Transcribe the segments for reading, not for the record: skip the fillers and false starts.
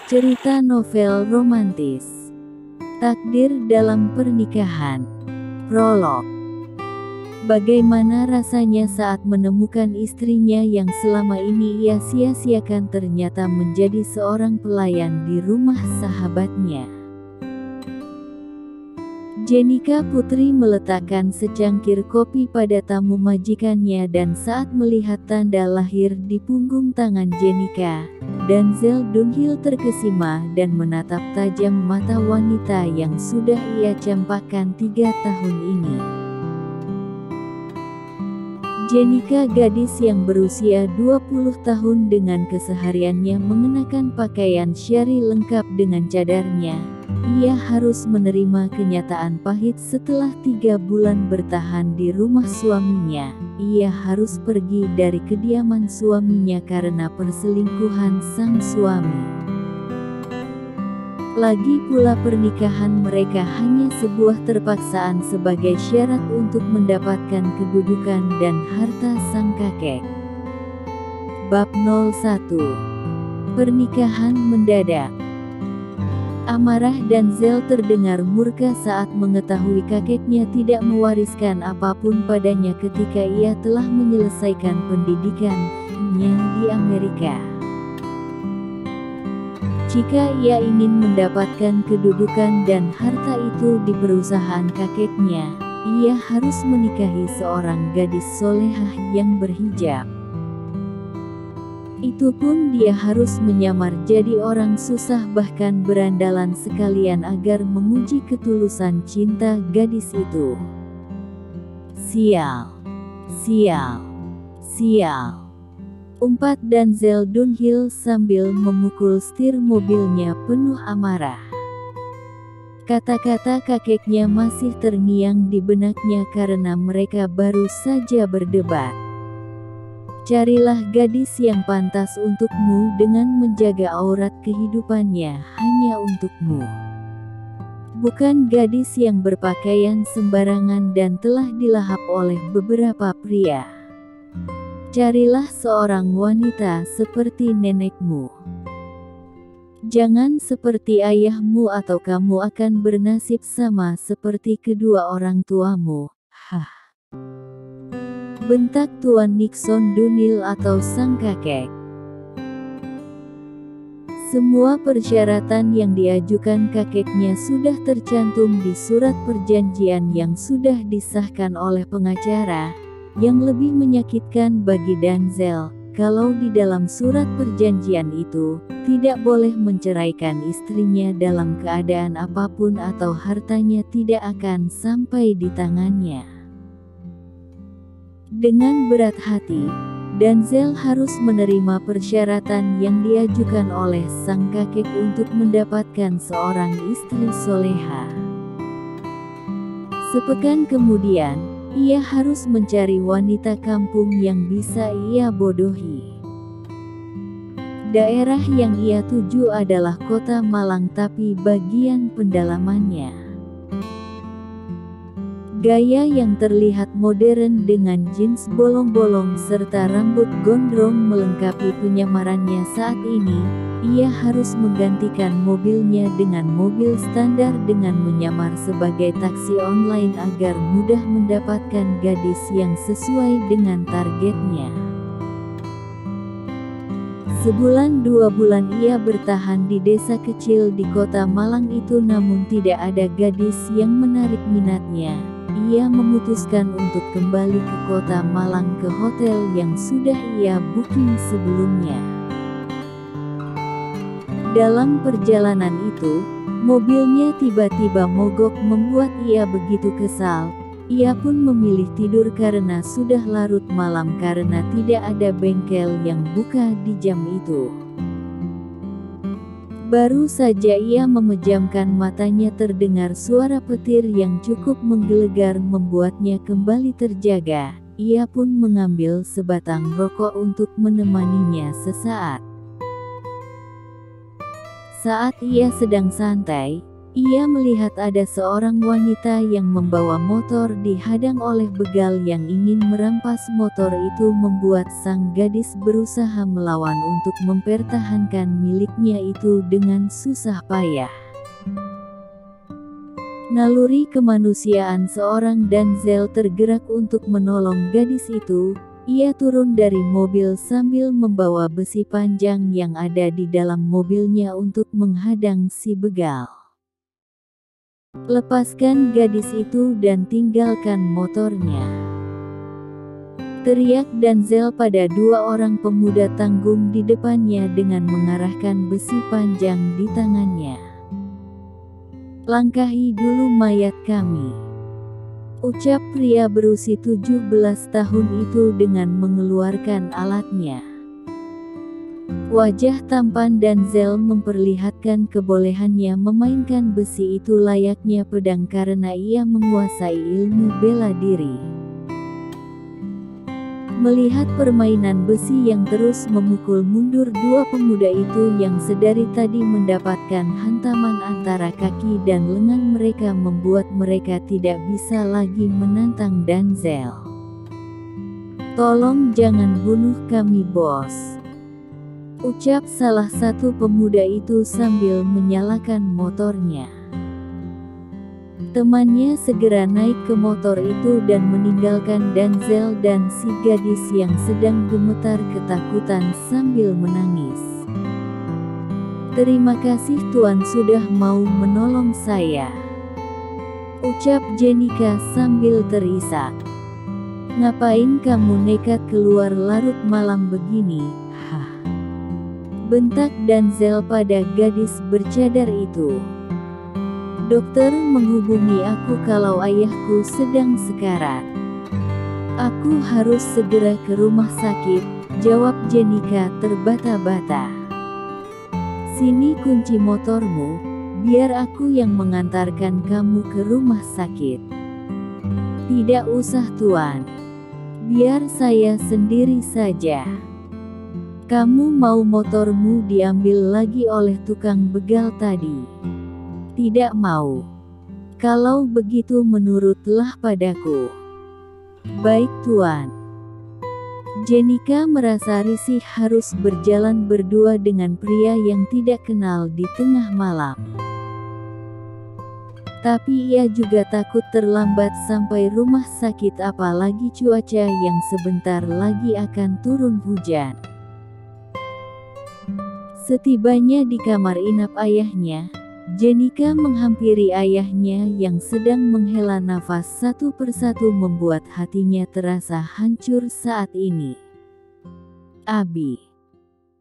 Cerita novel romantis. Takdir dalam pernikahan. Prolog. Bagaimana rasanya saat menemukan istrinya yang selama ini ia sia-siakan ternyata menjadi seorang pelayan di rumah sahabatnya. Jenika Putri meletakkan secangkir kopi pada tamu majikannya dan saat melihat tanda lahir di punggung tangan Jenika, Denzel Dunhill terkesima dan menatap tajam mata wanita yang sudah ia campakkan 3 tahun ini. Jenika, gadis yang berusia 20 tahun dengan kesehariannya mengenakan pakaian syari lengkap dengan cadarnya. Ia harus menerima kenyataan pahit setelah 3 bulan bertahan di rumah suaminya. Ia harus pergi dari kediaman suaminya karena perselingkuhan sang suami. Lagi pula pernikahan mereka hanya sebuah terpaksaan sebagai syarat untuk mendapatkan kedudukan dan harta sang kakek. Bab 01. Pernikahan mendadak. Amarah Denzel terdengar murka saat mengetahui kakeknya tidak mewariskan apapun padanya ketika ia telah menyelesaikan pendidikannya di Amerika. Jika ia ingin mendapatkan kedudukan dan harta itu di perusahaan kakeknya, ia harus menikahi seorang gadis solehah yang berhijab. Itu pun dia harus menyamar jadi orang susah bahkan berandalan sekalian agar menguji ketulusan cinta gadis itu. Sial, sial, sial, umpat Denzel Dunhill sambil memukul setir mobilnya penuh amarah. Kata-kata kakeknya masih terngiang di benaknya karena mereka baru saja berdebat. Carilah gadis yang pantas untukmu dengan menjaga aurat kehidupannya hanya untukmu. Bukan gadis yang berpakaian sembarangan dan telah dilahap oleh beberapa pria. Carilah seorang wanita seperti nenekmu. Jangan seperti ayahmu atau kamu akan bernasib sama seperti kedua orang tuamu. Hah. Bentak Tuan Nixon Dunhill atau sang kakek. Semua persyaratan yang diajukan kakeknya sudah tercantum di surat perjanjian yang sudah disahkan oleh pengacara. Yang lebih menyakitkan bagi Denzel, kalau di dalam surat perjanjian itu, tidak boleh menceraikan istrinya dalam keadaan apapun atau hartanya tidak akan sampai di tangannya. Dengan berat hati, Denzel harus menerima persyaratan yang diajukan oleh sang kakek untuk mendapatkan seorang istri soleha. Sepekan kemudian, ia harus mencari wanita kampung yang bisa ia bodohi. Daerah yang ia tuju adalah kota Malang tapi bagian pendalamannya. Gaya yang terlihat modern dengan jeans bolong-bolong serta rambut gondrong melengkapi penyamarannya saat ini. Ia harus menggantikan mobilnya dengan mobil standar dengan menyamar sebagai taksi online agar mudah mendapatkan gadis yang sesuai dengan targetnya. Sebulan 2 bulan ia bertahan di desa kecil di kota Malang itu namun tidak ada gadis yang menarik minatnya. Ia memutuskan untuk kembali ke kota Malang ke hotel yang sudah ia booking sebelumnya. Dalam perjalanan itu, mobilnya tiba-tiba mogok membuat ia begitu kesal. Ia pun memilih tidur karena sudah larut malam karena tidak ada bengkel yang buka di jam itu. Baru saja ia memejamkan matanya terdengar suara petir yang cukup menggelegar membuatnya kembali terjaga. Ia pun mengambil sebatang rokok untuk menemaninya sesaat. Saat ia sedang santai, Ia melihat ada seorang wanita yang membawa motor dihadang oleh begal yang ingin merampas motor itu, membuat sang gadis berusaha melawan untuk mempertahankan miliknya itu dengan susah payah. Naluri kemanusiaan seorang Denzel tergerak untuk menolong gadis itu. Ia turun dari mobil sambil membawa besi panjang yang ada di dalam mobilnya untuk menghadang si begal. "Lepaskan gadis itu dan tinggalkan motornya," teriak Denzel pada dua orang pemuda tanggung di depannya dengan mengarahkan besi panjang di tangannya. "Langkahi dulu mayat kami," ucap pria berusia 17 tahun itu dengan mengeluarkan alatnya. Wajah tampan Denzel memperlihatkan kebolehannya memainkan besi itu layaknya pedang karena ia menguasai ilmu bela diri. Melihat permainan besi yang terus memukul mundur dua pemuda itu yang sedari tadi mendapatkan hantaman antara kaki dan lengan mereka, membuat mereka tidak bisa lagi menantang Denzel. "Tolong jangan bunuh kami, bos," ucap salah satu pemuda itu sambil menyalakan motornya. Temannya segera naik ke motor itu dan meninggalkan Denzel dan si gadis yang sedang gemetar ketakutan sambil menangis. "Terima kasih Tuan sudah mau menolong saya," ucap Jenica sambil terisak. "Ngapain kamu nekat keluar larut malam begini?" "Hah," bentak Denzel pada gadis bercadar itu. "Dokter menghubungi aku kalau ayahku sedang sekarat. Aku harus segera ke rumah sakit," jawab Jenica terbata-bata. "Sini kunci motormu, biar aku yang mengantarkan kamu ke rumah sakit." "Tidak usah Tuan. Biar saya sendiri saja." "Kamu mau motormu diambil lagi oleh tukang begal tadi?" "Tidak mau. Kalau begitu menurutlah padaku." "Baik Tuan." Jenica merasa risih harus berjalan berdua dengan pria yang tidak kenal di tengah malam. Tapi ia juga takut terlambat sampai rumah sakit, apalagi cuaca yang sebentar lagi akan turun hujan. Setibanya di kamar inap ayahnya, Jenica menghampiri ayahnya yang sedang menghela nafas satu persatu, membuat hatinya terasa hancur saat ini. "Abi,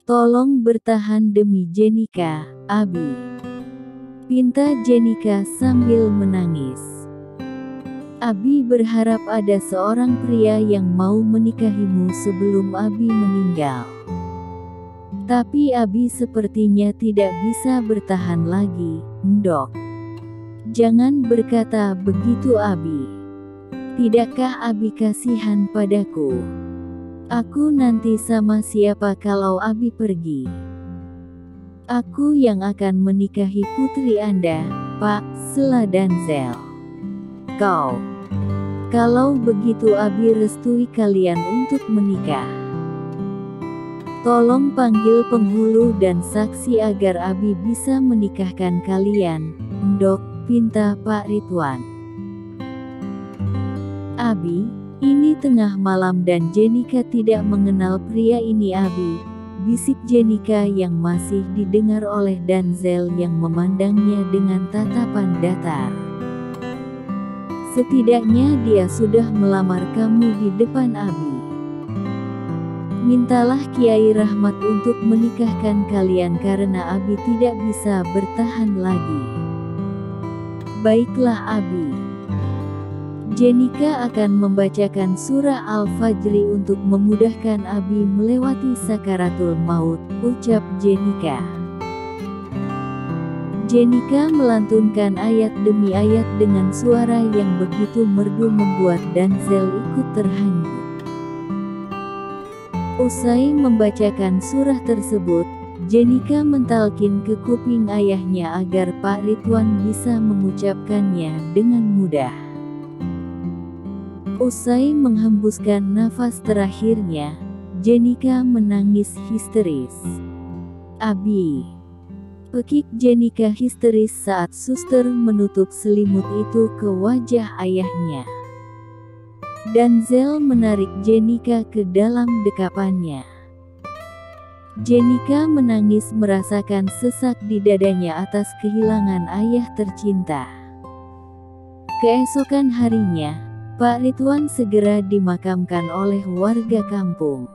tolong bertahan demi Jenica, Abi," pinta Jenica sambil menangis. "Abi berharap ada seorang pria yang mau menikahimu sebelum Abi meninggal. Tapi Abi sepertinya tidak bisa bertahan lagi, Ndok." "Jangan berkata begitu Abi. Tidakkah Abi kasihan padaku? Aku nanti sama siapa kalau Abi pergi? Aku yang akan menikahi putri Anda, Pak," sela Denzel. Kalau begitu Abi restui kalian untuk menikah. Tolong panggil penghulu dan saksi agar Abi bisa menikahkan kalian, Ndok," pinta Pak Ridwan. "Abi, ini tengah malam dan Jenica tidak mengenal pria ini Abi," bisik Jenica yang masih didengar oleh Denzel yang memandangnya dengan tatapan datar. "Setidaknya dia sudah melamar kamu di depan Abi. Mintalah Kiai Rahmat untuk menikahkan kalian karena Abi tidak bisa bertahan lagi." "Baiklah Abi." Jenica akan membacakan surah Al-Fajri untuk memudahkan Abi melewati sakaratul maut, ucap Jenica. Jenica melantunkan ayat demi ayat dengan suara yang begitu merdu membuat Denzel ikut terhanyut. Usai membacakan surah tersebut, Jenika mentalkin ke kuping ayahnya agar Pak Ridwan bisa mengucapkannya dengan mudah. Usai menghembuskan nafas terakhirnya, Jenika menangis histeris. "Abi!" Pekik Jenika histeris saat suster menutup selimut itu ke wajah ayahnya. Denzel menarik Jenika ke dalam dekapannya. Jenika menangis merasakan sesak di dadanya atas kehilangan ayah tercinta. Keesokan harinya, Pak Ridwan segera dimakamkan oleh warga kampung.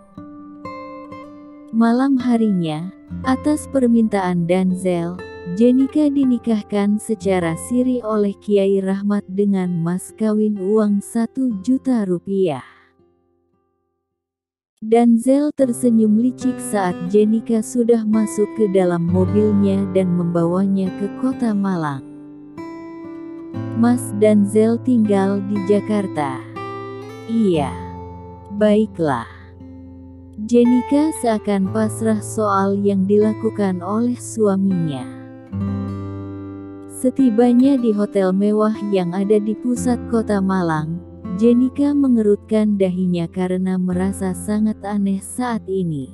Malam harinya, atas permintaan Denzel, Jenika dinikahkan secara siri oleh Kiai Rahmat dengan mas kawin uang 1 juta rupiah. Denzel tersenyum licik saat Jenika sudah masuk ke dalam mobilnya dan membawanya ke kota Malang. "Mas Denzel tinggal di Jakarta?" "Iya." "Baiklah." Jenika seakan pasrah soal yang dilakukan oleh suaminya. Setibanya di hotel mewah yang ada di pusat kota Malang, Jenika mengerutkan dahinya karena merasa sangat aneh saat ini.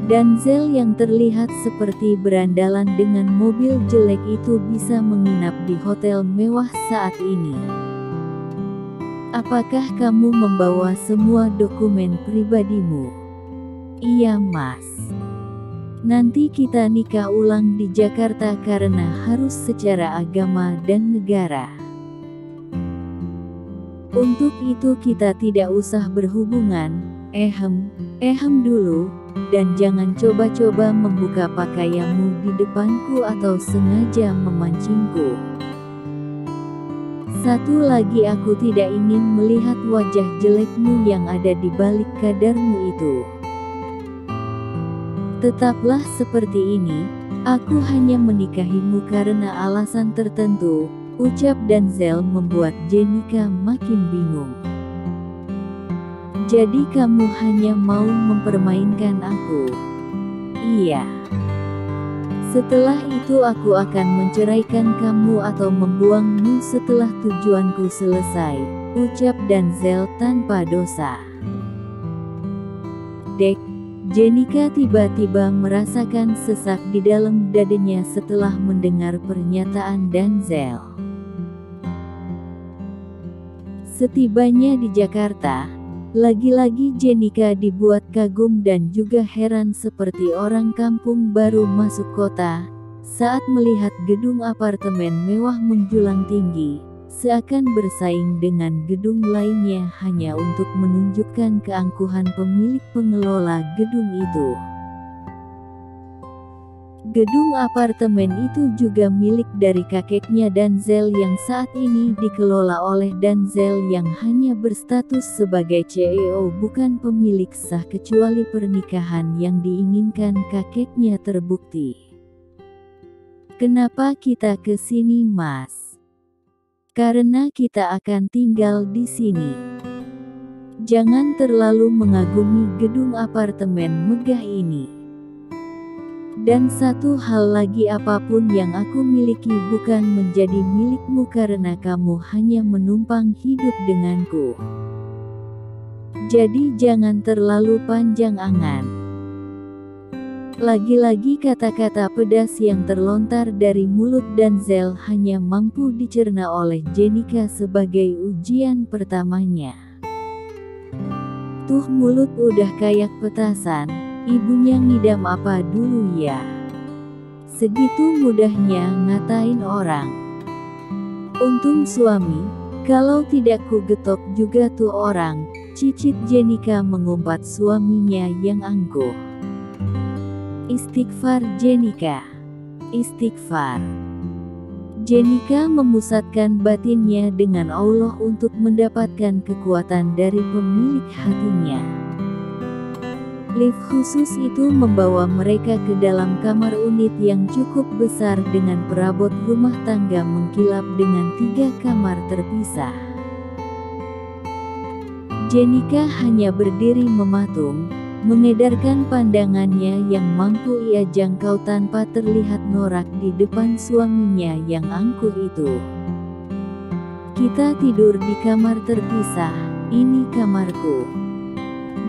Denzel yang terlihat seperti berandalan dengan mobil jelek itu bisa menginap di hotel mewah saat ini. "Apakah kamu membawa semua dokumen pribadimu?" "Iya, Mas. Nanti kita nikah ulang di Jakarta karena harus secara agama dan negara. Untuk itu kita tidak usah berhubungan, ehem dulu, dan jangan coba-coba membuka pakaianmu di depanku atau sengaja memancingku. Satu lagi, aku tidak ingin melihat wajah jelekmu yang ada di balik kadarmu itu. Tetaplah seperti ini, aku hanya menikahimu karena alasan tertentu," ucap Denzel membuat Jenika makin bingung. "Jadi kamu hanya mau mempermainkan aku?" "Iya. Setelah itu aku akan menceraikan kamu atau membuangmu setelah tujuanku selesai," ucap Denzel tanpa dosa. Dek, Jenika tiba-tiba merasakan sesak di dalam dadanya setelah mendengar pernyataan Denzel. Setibanya di Jakarta, lagi-lagi Jenika dibuat kagum dan juga heran seperti orang kampung baru masuk kota, saat melihat gedung apartemen mewah menjulang tinggi, seakan bersaing dengan gedung lainnya hanya untuk menunjukkan keangkuhan pemilik pengelola gedung itu. Gedung apartemen itu juga milik dari kakeknya Denzel yang saat ini dikelola oleh Denzel yang hanya berstatus sebagai CEO, bukan pemilik sah kecuali pernikahan yang diinginkan kakeknya terbukti. "Kenapa kita ke sini, Mas?" "Karena kita akan tinggal di sini. Jangan terlalu mengagumi gedung apartemen megah ini. Dan satu hal lagi, apapun yang aku miliki bukan menjadi milikmu karena kamu hanya menumpang hidup denganku. Jadi jangan terlalu panjang angan." Lagi-lagi kata-kata pedas yang terlontar dari mulut Denzel hanya mampu dicerna oleh Jenika sebagai ujian pertamanya. "Tuh mulut udah kayak petasan, ibunya ngidam apa dulu ya? Segitu mudahnya ngatain orang. Untung suami, kalau tidak ku getok juga tuh orang," cicit Jenika mengumpat suaminya yang angkuh. "Istighfar Jenika. Istighfar." Jenika memusatkan batinnya dengan Allah untuk mendapatkan kekuatan dari pemilik hatinya. Lift khusus itu membawa mereka ke dalam kamar unit yang cukup besar dengan perabot rumah tangga mengkilap dengan 3 kamar terpisah. Jenika hanya berdiri mematung, mengedarkan pandangannya yang mampu ia jangkau tanpa terlihat norak di depan suaminya yang angkuh itu. Kita tidur di kamar terpisah, ini kamarku.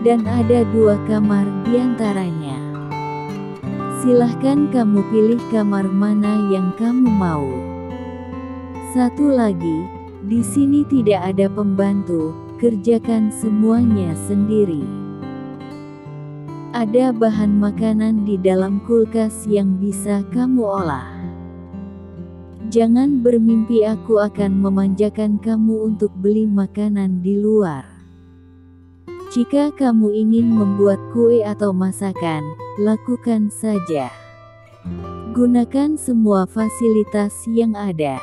Dan ada 2 kamar di antaranya. Silahkan kamu pilih kamar mana yang kamu mau. Satu lagi, di sini tidak ada pembantu, kerjakan semuanya sendiri. Ada bahan makanan di dalam kulkas yang bisa kamu olah. Jangan bermimpi aku akan memanjakan kamu untuk beli makanan di luar. Jika kamu ingin membuat kue atau masakan, lakukan saja. Gunakan semua fasilitas yang ada.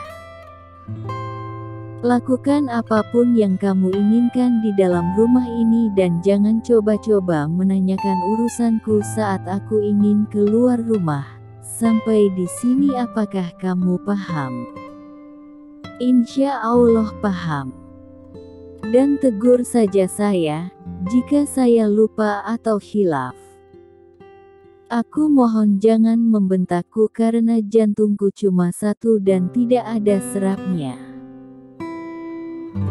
Lakukan apapun yang kamu inginkan di dalam rumah ini dan jangan coba-coba menanyakan urusanku saat aku ingin keluar rumah. Sampai di sini apakah kamu paham? Insya Allah paham. Dan tegur saja saya, jika saya lupa atau khilaf. Aku mohon jangan membentakku karena jantungku cuma 1 dan tidak ada serapnya.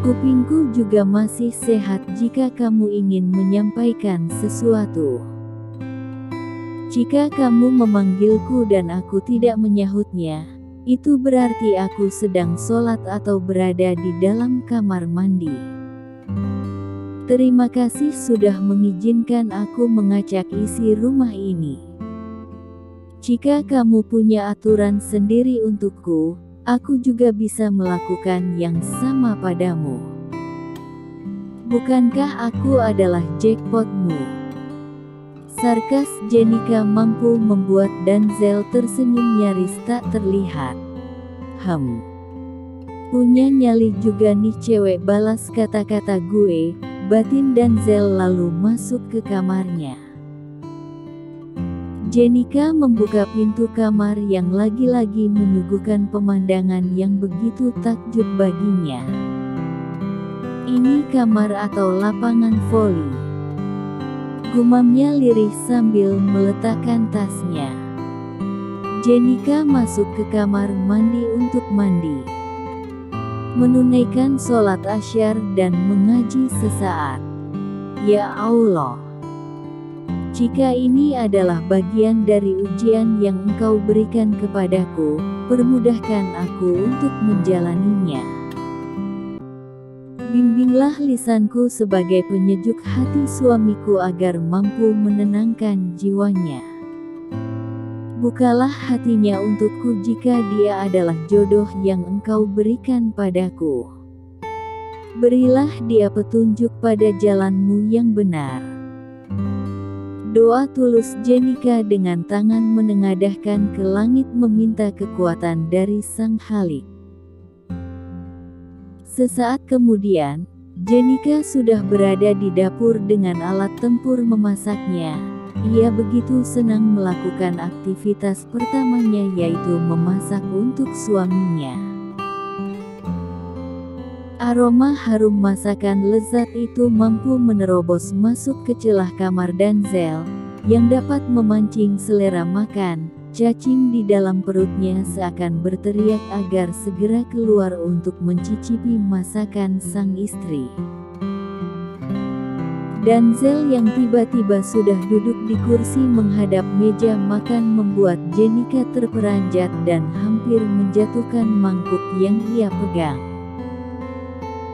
Kupingku juga masih sehat jika kamu ingin menyampaikan sesuatu. Jika kamu memanggilku dan aku tidak menyahutnya, itu berarti aku sedang sholat atau berada di dalam kamar mandi. Terima kasih sudah mengizinkan aku mengacak isi rumah ini. Jika kamu punya aturan sendiri untukku, aku juga bisa melakukan yang sama padamu. Bukankah aku adalah jackpotmu? Sarkas Jenika mampu membuat Denzel tersenyum nyaris tak terlihat. Punya nyali juga nih cewek, balas kata-kata gue, batin Denzel lalu masuk ke kamarnya. Jenika membuka pintu kamar yang lagi-lagi menyuguhkan pemandangan yang begitu takjub baginya. Ini kamar atau lapangan voli? Gumamnya lirih sambil meletakkan tasnya. Jenika masuk ke kamar mandi untuk mandi, menunaikan sholat asyar dan mengaji sesaat. Ya Allah, jika ini adalah bagian dari ujian yang Engkau berikan kepadaku, permudahkan aku untuk menjalaninya. Bimbinglah lisanku sebagai penyejuk hati suamiku agar mampu menenangkan jiwanya. Bukalah hatinya untukku jika dia adalah jodoh yang Engkau berikan padaku. Berilah dia petunjuk pada jalan-Mu yang benar. Doa tulus Jenika dengan tangan menengadahkan ke langit meminta kekuatan dari Sang Khalik. Sesaat kemudian, Jenika sudah berada di dapur dengan alat tempur memasaknya. Ia begitu senang melakukan aktivitas pertamanya, yaitu memasak untuk suaminya. Aroma harum masakan lezat itu mampu menerobos masuk ke celah kamar Denzel, yang dapat memancing selera makan. Cacing di dalam perutnya seakan berteriak agar segera keluar untuk mencicipi masakan sang istri. Denzel yang tiba-tiba sudah duduk di kursi menghadap meja makan membuat Jenika terperanjat dan hampir menjatuhkan mangkuk yang ia pegang.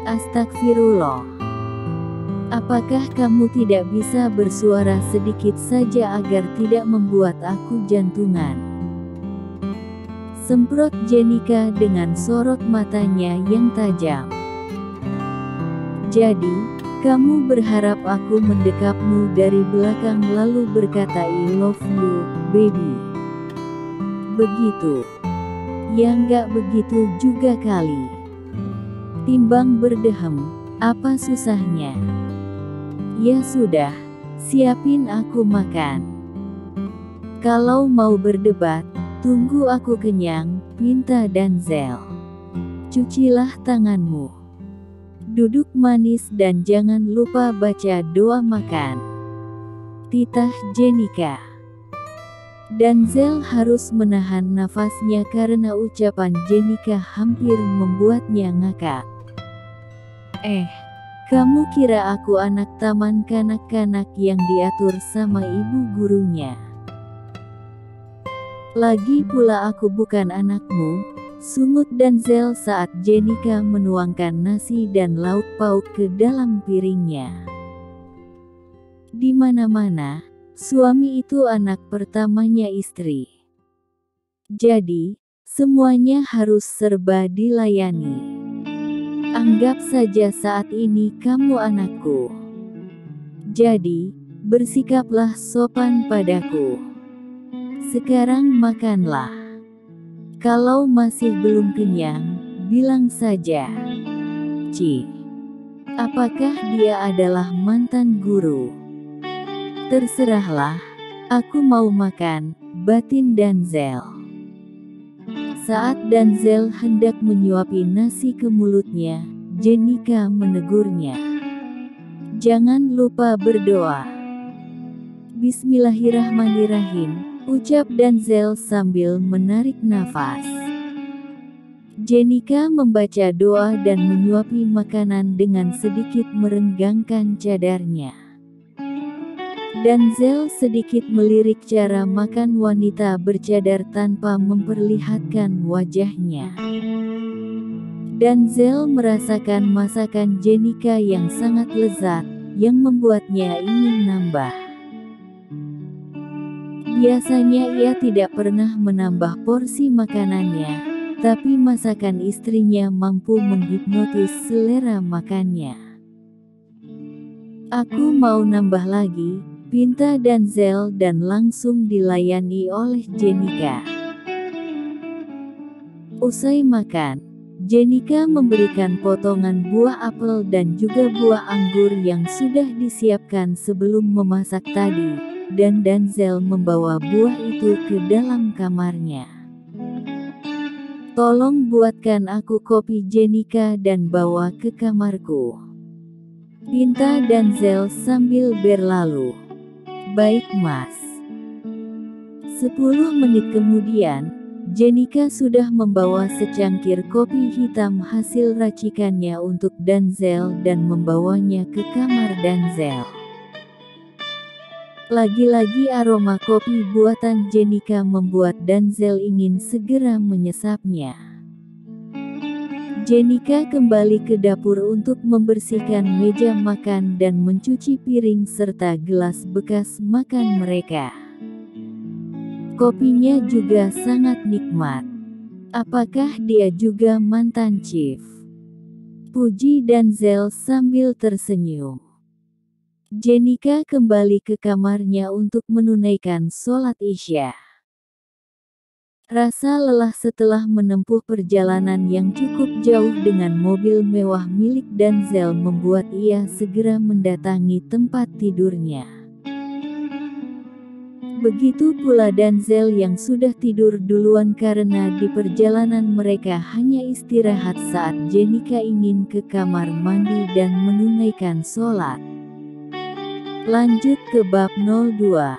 Astagfirullah. Apakah kamu tidak bisa bersuara sedikit saja agar tidak membuat aku jantungan? Semprot Jenika dengan sorot matanya yang tajam. Jadi, kamu berharap aku mendekapmu dari belakang lalu berkata I love you, baby. Begitu. Ya nggak begitu juga kali. Timbang berdehem, apa susahnya? Ya sudah, siapin aku makan. Kalau mau berdebat, tunggu aku kenyang, pinta Denzel. Cucilah tanganmu. Duduk manis dan jangan lupa baca doa makan. titah Jenika. Denzel harus menahan nafasnya karena ucapan Jenika hampir membuatnya ngakak. Kamu kira aku anak taman kanak-kanak yang diatur sama ibu gurunya? Lagi pula aku bukan anakmu, sungut Denzel saat Jenika menuangkan nasi dan lauk pauk ke dalam piringnya. Di mana-mana, suami itu anak pertamanya istri. Jadi, semuanya harus serba dilayani. Anggap saja saat ini kamu anakku. Jadi, bersikaplah sopan padaku. Sekarang makanlah. Kalau masih belum kenyang, bilang saja. Ci, apakah dia adalah mantan guru? Terserahlah, aku mau makan, batin Denzel. Saat Denzel hendak menyuapi nasi ke mulutnya, Jenika menegurnya. Jangan lupa berdoa. Bismillahirrahmanirrahim, ucap Denzel sambil menarik nafas. Jenika membaca doa dan menyuapi makanan dengan sedikit merenggangkan cadarnya. Denzel sedikit melirik cara makan wanita bercadar tanpa memperlihatkan wajahnya. Denzel merasakan masakan Jenika yang sangat lezat, yang membuatnya ingin nambah. Biasanya ia tidak pernah menambah porsi makanannya, tapi masakan istrinya mampu menghipnotis selera makannya. Aku mau nambah lagi, pinta Denzel dan langsung dilayani oleh Jenika. Usai makan, Jenika memberikan potongan buah apel dan juga buah anggur yang sudah disiapkan sebelum memasak tadi, dan Denzel membawa buah itu ke dalam kamarnya. Tolong buatkan aku kopi Jenika dan bawa ke kamarku, pinta Denzel sambil berlalu. Baik mas. 10 menit kemudian, Jenika sudah membawa secangkir kopi hitam hasil racikannya untuk Denzel dan membawanya ke kamar Denzel. Lagi-lagi aroma kopi buatan Jenika membuat Denzel ingin segera menyesapnya. Jenika kembali ke dapur untuk membersihkan meja makan dan mencuci piring serta gelas bekas makan mereka. Kopinya juga sangat nikmat. Apakah dia juga mantan chief? Puji Denzel sambil tersenyum. Jenika kembali ke kamarnya untuk menunaikan sholat Isya. Rasa lelah setelah menempuh perjalanan yang cukup jauh dengan mobil mewah milik Denzel membuat ia segera mendatangi tempat tidurnya. Begitu pula Denzel yang sudah tidur duluan karena di perjalanan mereka hanya istirahat saat Jenika ingin ke kamar mandi dan menunaikan sholat. Lanjut ke bab 02.